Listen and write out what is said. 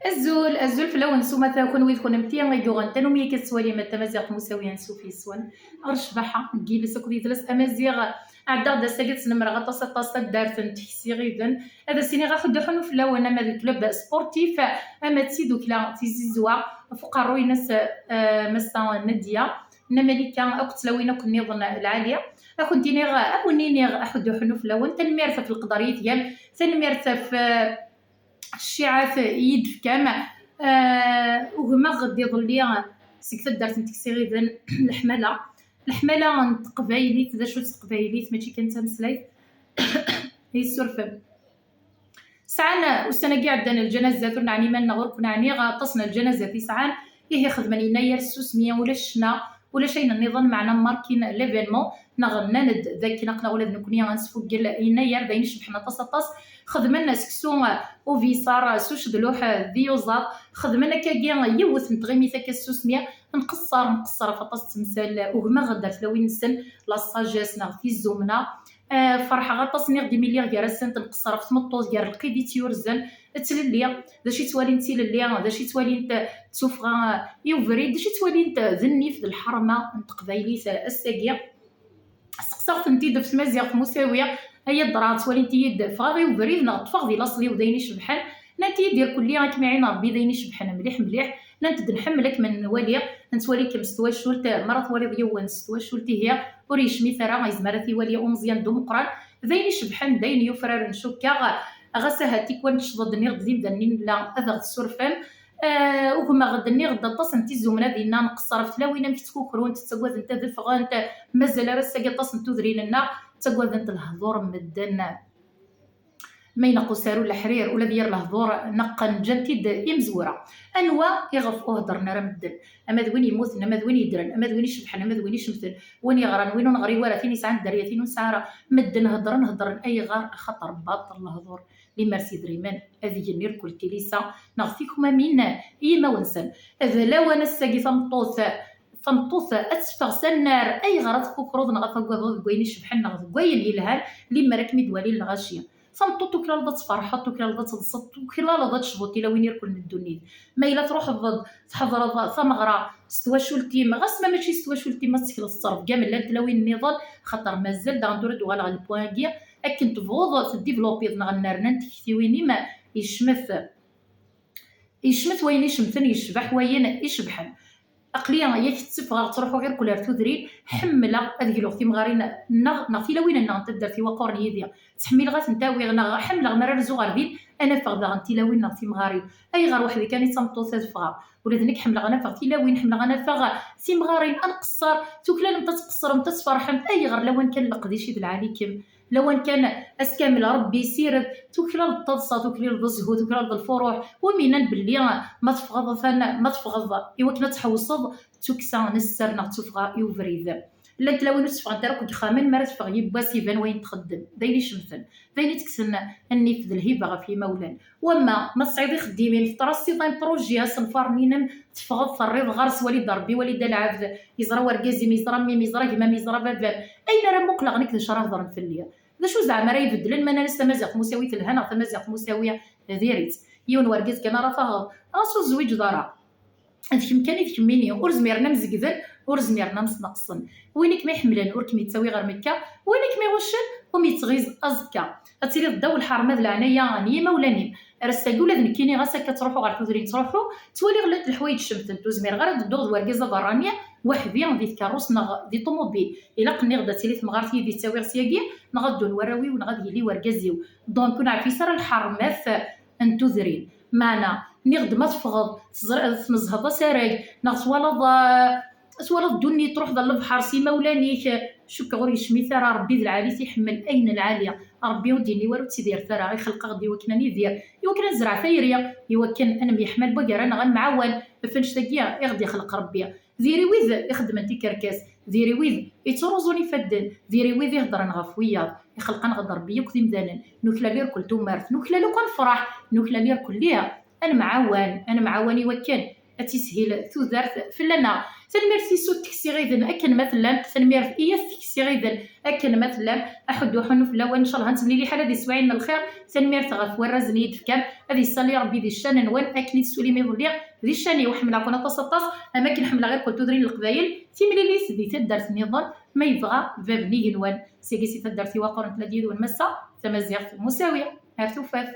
الزول في لون سوما تاكون ويدكون متيان غيدوغن تنومي كتسوالي ما تمازيغ مساويا نسوفي سوان غرشبحة جيلس كودي ثلاث امازيغ عدا ساكت نمر غطاس طاس دارت تحسي غيدن هذا سيني غاخد حنو في لون اما الكلوب سبورتيف اما تسيدو كلا تيزيزوا فوق الروي ناس مسا نديه نماليكا او كتلاوينا كنيضن العاليه كنت نيغ ابوني احد حنو في لون تنميرث في القدريت ديال تنميرث في الشيعات يد في كامع وهما غادي يظل سكت دارت نتكسي غيدن الحماله نتقبايليت ذا شو تقبايليت ماشي كانت مسلايت هي السرفه سعان وسنة كاع عندنا الجنازات ونعني مالنا غير كنا عني غاطسنا الجنازه في سعان هي خدمه لينا يا السوسميه ولا الشنا ولا شيء النظام معنا ماركين ليفينمون نغنى ند ذاك نقلا ولا نكوني غنسفو ديال يناير داين شبحنا طاس خدمنا سكسو او فيصار سوش دلوح ديوزات خدمنا كاكيا يوث نتغيمي ثاك السوسميه نقصر فطاس تمثال وهما غدرت لوين نسن لا ساجيس نغ في الزومنا فرحه غطاس نغدي مليار كراسن تنقصر في تمطوز ديال القيديت يورزن تلليا داشي توالي انت لليا داشي توالي انت تسوفغا يوفري داشي توالي انت ذنيف الحرمه انت قبايلي الساقيه سقسرت انت في مزيغ مساويه هي الدرات ولي انت يد فغي وبريد نغطفغ ديال اصلي ودايني شبحان نانتي دير كليا راك معين ربي دايني شبحان مليح نانت نحملك من واليا نتوالي كمستوى شولت مرات والي ديال نستوى شولتي هي وريش ميثرا غيزمرتي واليا ومزيان دو مقران دايني شبحان دايني يفرار نشوكا غساهاتي كون تشضد نير ديم دنين لا اثغ السرفان وهما غدني غدا طاس انت زومنا ديالنا نقصر في تلاوينا مش تكوكرون تتسقواد انت دفغا انت مازال راه ساقي طاس انتو ذرين لنا تسقواد انت الهضور مدن ما ينقو سارو الحرير ولا ديال الهضور نقن جنتيد امزوره انوا يغف هضرنا راه مدن اما دوين يموتنا اما دوين يدرن اما دوين يشبحنا اما دوين يشمثل وين يغران وين نغري ورا فين يسعى الدرياتين ونسعى مدن هضرن اي غار خطر باطل الهضور لمرسي دريمان هذه النير كل تيليسا نغفيكم من ايما ونسن هذا لا وانا الساقي ثمطوث اتسفغ سنار اي غرات كوكروض نغفا كويني شبحنا نغف كوين يلهال لما راك مدوالي الغاشيه فنطوطو كلا لضات فرحات وكلا لضات تصط وكلا لضات شبوطي لوين يركل من الدنيا ما الا تروح الضد تحضر ثمغرا استوى شولتي ما غاسما ماشي استوى شولتي ما تسكل الصرف كاع من لوين النضال خاطر مازال دا ندور دوغال على البوان كيا اكن تفوض تديفلوبي نغنرنا نتكتيويني ما يشمث وين يشمثن يشبح وين يشبحن اقليا ياك تسفغ تروحوا غير كل ارتودري حمله هذيك الوقت مغارين نغ في لوين نغ تدر في وقور يديا تحمل غات نتاوي غنا حمله مرار زوغر دين انا فغ غنتي لوين نغ في مغارين اي غير واحد كان يصمتو فغ ولذلك حمله غنا فغ في لوين حمله غنا فغ سي مغارين انقصر توكلا نتا تقصر نتا تفرحم اي غير لوين كان لقديشي بالعليكم لو كان اسكامل ربي يسير توكلا الطلصه توكلا الزهو توكلا الفروح ومينا باللي ما تفغض ما تفغض يوكنا تحوصد توكسا نسر نغتفغا يوفريد لا تلاوي نتفغ انت راك خامن ما تفغ يبا سيفان وين تخدم دايني شمثن دايني تكسن اني في الهبه في مولان وما ما تصعيدي خديمين في طراسي طاين بروجي صنفارنين تفغض فريض غارس وليد ربي وليد العبد يزرا وركازي ميزرا مي ميزرا كيما ميزرا بابان اين راه مقلق نيك شراه هضر في الليل ذا شو زعما راه يبدل ما انا لسه مازال مساويه الهنا مازال مساويه ديريت يون وركاز كان راه فاغ اصو الزويج دارا هادشي مكاني ديك ميني ورزميرنا مزكذل ورزميرنا مسنقصن وينك ما يحملن ورك ميتساوي غير مكه وينك ما يوشن وميتغيز ازكا هتسيري الضو الحرمه د العنايه نيما ولا نيم رسالو ولا نكيني غاسا كتروحوا غير تودرين تروحوا تولي غلات الحوايج شمتن توزمير غير الدوغ وركازه برانيه وحدي غادي كاروس دي طوموبيل الا قني غدا تيلي مغارتي دي تساوي سياكي نغدو الوراوي ونغادي لي وركازيو دونك كون عارفين سر الحرمات انتوذرين معنا نغد ما تفغض تمزهض سراي نغتوالض دوني تروح ذا البحر سي مولانيك شوك غوري شمي ثرى ربي ذا العالي تيحمل اين العاليه ربي وديني والو تيدير ثرى غير خلق غدي وكناني دير يوكن نزرع ثيريا يوكن انا ميحمل بقرا انا غنمعول فنشتاكيا يغدي خلق ربي ديري ويذ يخدم انتي كركاس ديري ويذ يتروزوني فدن ديري ويذ يهضر نغف وياض يخلق نغدر بيا كذي مدانا نوكلا لير كل تومارت نوكلا لو كنفرح نوكلا لير كل ليها انا معاون يوكن تسهيل تودارت فلنا تنميرتي سو تكسي غيدن اكن مثلا تنميرت تكسي غيدن اكن مثلا احد وحنو في الاول ان شاء الله هنتملي لي حاله دي سواعين الخير تنميرت غف ورزني يدفكام هذه السالي ربي دي الشان نوان اكلي سولي ميضليا ذي الشاني وحملا كنا تصطاس اماكن حملا غير قلت درين القبايل تيملي لي سدي تدارت النظام ما يبغى بابني ينوان سيكي سي تدارتي وقرن تلاديد والمسا تمازيغ مساويه هاتو فاث